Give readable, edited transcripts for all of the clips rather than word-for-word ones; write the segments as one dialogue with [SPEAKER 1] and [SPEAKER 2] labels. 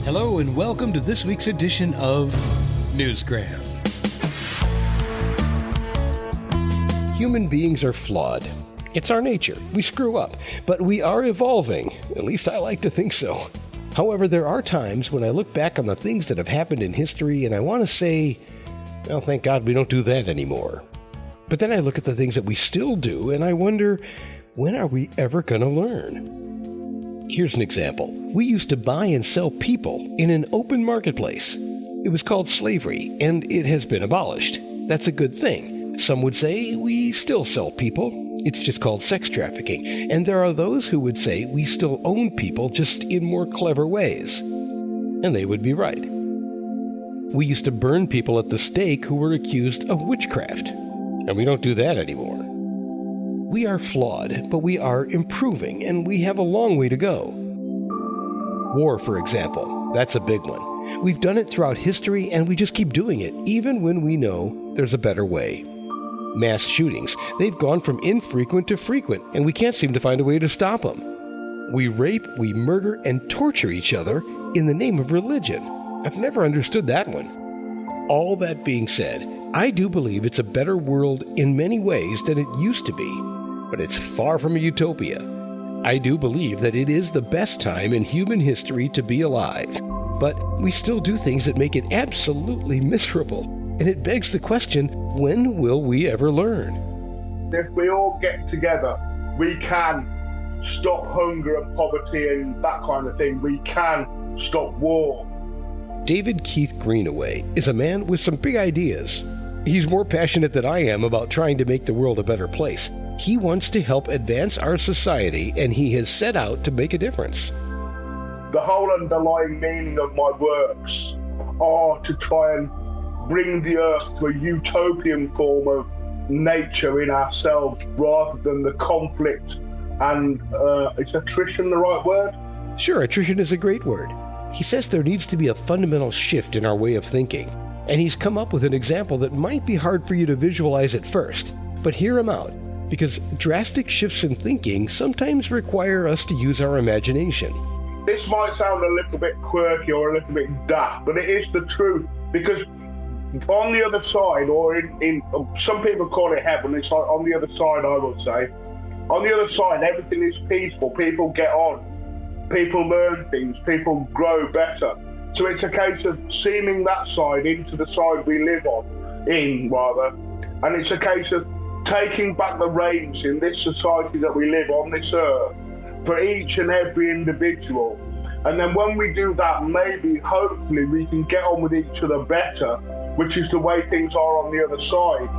[SPEAKER 1] Hello and welcome to this week's edition of Newsgram. Human beings are flawed. It's our nature. We screw up, but we are evolving. At least I like to think so. However, there are times when I look back on the things that have happened in history and I want to say, well, thank God we don't do that anymore. But then I look at the things that we still do and I wonder, when are we ever going to learn? Here's an example. We used to buy and sell people in an open marketplace. It was called slavery, and it has been abolished. That's a good thing. Some would say we still sell people. It's just called sex trafficking. And there are those who would say we still own people, just in more clever ways. And they would be right. We used to burn people at the stake who were accused of witchcraft. And we don't do that anymore. We are flawed, but we are improving, and we have a long way to go. War, for example, that's a big one. We've done it throughout history, and we just keep doing it, even when we know there's a better way. Mass shootings, they've gone from infrequent to frequent, and we can't seem to find a way to stop them. We rape, we murder, and torture each other in the name of religion. I've never understood that one. All that being said, I do believe it's a better world in many ways than it used to be. But it's far from a utopia. I do believe that it is the best time in human history to be alive. But we still do things that make it absolutely miserable. And it begs the question, when will we ever learn?
[SPEAKER 2] If we all get together, we can stop hunger and poverty and that kind of thing. We can stop war.
[SPEAKER 1] David Keith Greenaway is a man with some big ideas. He's more passionate than I am about trying to make the world a better place. He wants to help advance our society, and he has set out to make a difference.
[SPEAKER 2] The whole underlying meaning of my works are to try and bring the earth to a utopian form of nature in ourselves rather than the conflict and, is attrition the right word?
[SPEAKER 1] Sure, attrition is a great word. He says there needs to be a fundamental shift in our way of thinking, and he's come up with an example that might be hard for you to visualize at first, but hear him out, because drastic shifts in thinking sometimes require us to use our imagination.
[SPEAKER 2] This might sound a little bit quirky or a little bit daft, but it is the truth, because on the other side, or in some people call it heaven, it's like on the other side, I would say. On the other side, everything is peaceful, people get on, people learn things, people grow better. So it's a case of seaming that side into the side we live and it's a case of taking back the reins in this society that we live on this earth for each and every individual. And then when we do that, maybe, hopefully, we can get on with each other better, which is the way things are on the other side.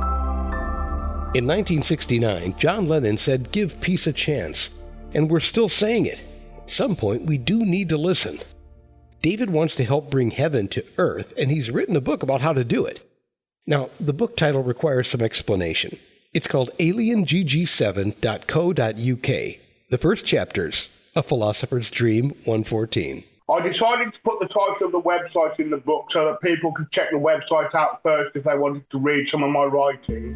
[SPEAKER 1] In 1969, John Lennon said, "Give peace a chance." And we're still saying it. At some point, we do need to listen. David wants to help bring heaven to earth, and he's written a book about how to do it. Now, the book title requires some explanation. It's called aliengg7.co.uk. The first chapters, A Philosopher's Dream 114.
[SPEAKER 2] I decided to put the title of the website in the book so that people could check the website out first if they wanted to read some of my writing.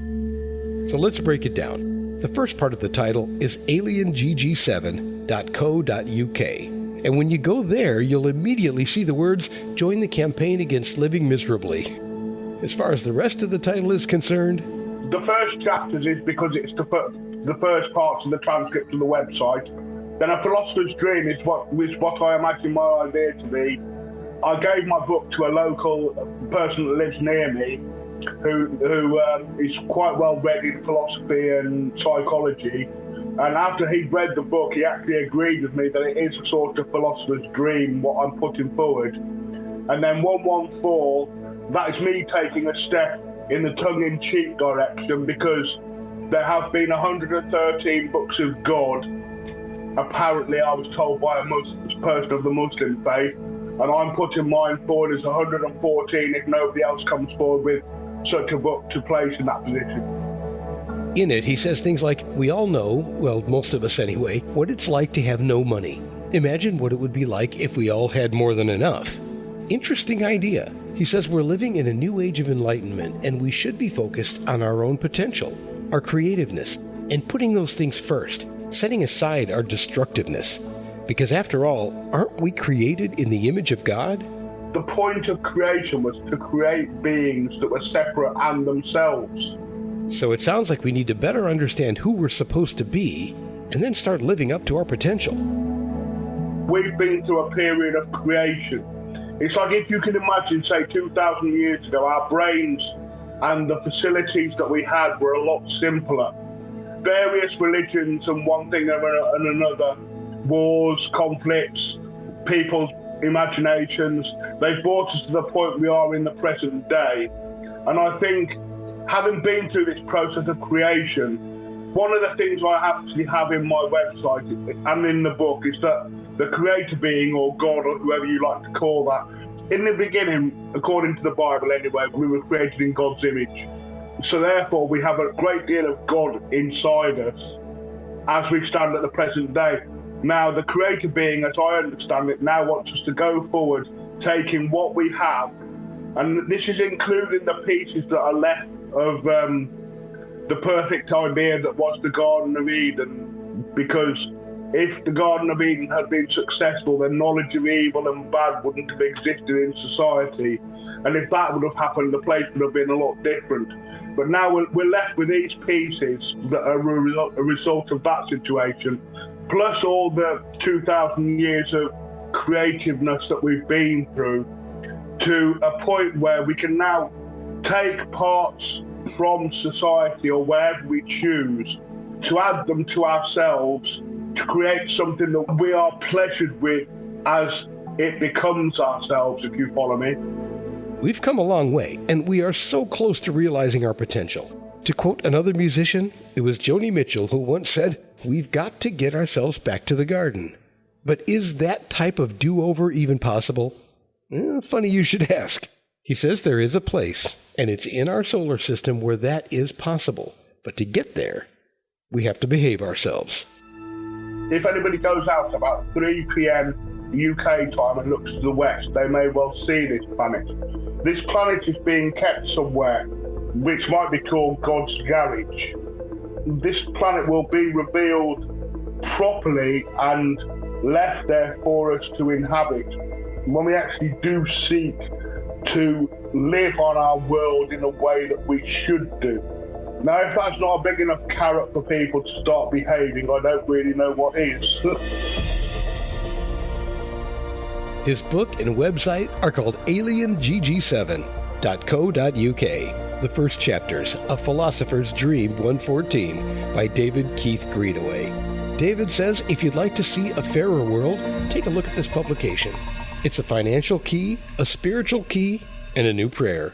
[SPEAKER 1] So let's break it down. The first part of the title is aliengg7.co.uk. And when you go there, you'll immediately see the words, "Join the campaign against living miserably." As far as the rest of the title is concerned,
[SPEAKER 2] the first chapters is because it's the first parts of the transcript of the website. Then A Philosopher's Dream is what I imagine my idea to be. I gave my book to a local person that lives near me who is quite well read in philosophy and psychology. And after he'd read the book, he actually agreed with me that it is a sort of philosopher's dream, what I'm putting forward. And then 114, that is me taking a step in the tongue-in-cheek direction, because there have been 113 books of God. Apparently, I was told by a person of the Muslim faith, and I'm putting mine forward as 114 if nobody else comes forward with such a book to place in that position.
[SPEAKER 1] In it, he says things like, "We all know, well, most of us anyway, what it's like to have no money. Imagine what it would be like if we all had more than enough." Interesting idea. He says we're living in a new age of enlightenment, and we should be focused on our own potential, our creativeness, and putting those things first, setting aside our destructiveness. Because after all, aren't we created in the image of God?
[SPEAKER 2] The point of creation was to create beings that were separate and themselves.
[SPEAKER 1] So it sounds like we need to better understand who we're supposed to be and then start living up to our potential.
[SPEAKER 2] We've been through a period of creation. It's like if you can imagine, say, 2,000 years ago, our brains and the facilities that we had were a lot simpler. Various religions and one thing and another, wars, conflicts, people's imaginations, they've brought us to the point we are in the present day. And I think, having been through this process of creation, one of the things I actually have in my website and in the book is that the creator being, or God, or whoever you like to call that, in the beginning, according to the Bible anyway, we were created in God's image. So therefore, we have a great deal of God inside us as we stand at the present day. Now, the creator being, as I understand it, now wants us to go forward, taking what we have, and this is including the pieces that are left of the perfect idea that was the Garden of Eden, because if the Garden of Eden had been successful, then knowledge of evil and bad wouldn't have existed in society. And if that would have happened, the place would have been a lot different. But now we're left with these pieces that are a result of that situation, plus all the 2,000 years of creativeness that we've been through, to a point where we can now take parts from society or wherever we choose to add them to ourselves, to create something that we are pleasured with as it becomes ourselves, if you follow me.
[SPEAKER 1] We've come a long way, and we are so close to realizing our potential. To quote another musician, it was Joni Mitchell who once said, "We've got to get ourselves back to the garden." But is that type of do-over even possible? Funny you should ask. He says there is a place, and it's in our solar system where that is possible. But to get there, we have to behave ourselves.
[SPEAKER 2] If anybody goes out about 3 p.m. UK time and looks to the west, they may well see this planet. This planet is being kept somewhere, which might be called God's garage. This planet will be revealed properly and left there for us to inhabit when we actually do seek to live on our world in a way that we should do. Now, if that's not a big enough carrot for people to start behaving, I don't really know what is.
[SPEAKER 1] His book and website are called aliengg7.co.uk. The first chapters, A Philosopher's Dream 114 by David Keith Greenaway. David says if you'd like to see a fairer world, take a look at this publication. It's a financial key, a spiritual key, and a new prayer.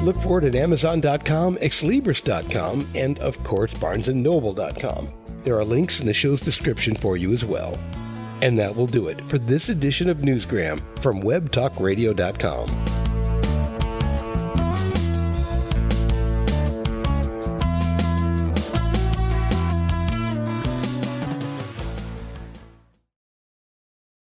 [SPEAKER 1] Look for it at Amazon.com, Xlibris.com, and, of course, BarnesandNoble.com. There are links in the show's description for you as well. And that will do it for this edition of Newsgram from WebTalkRadio.com.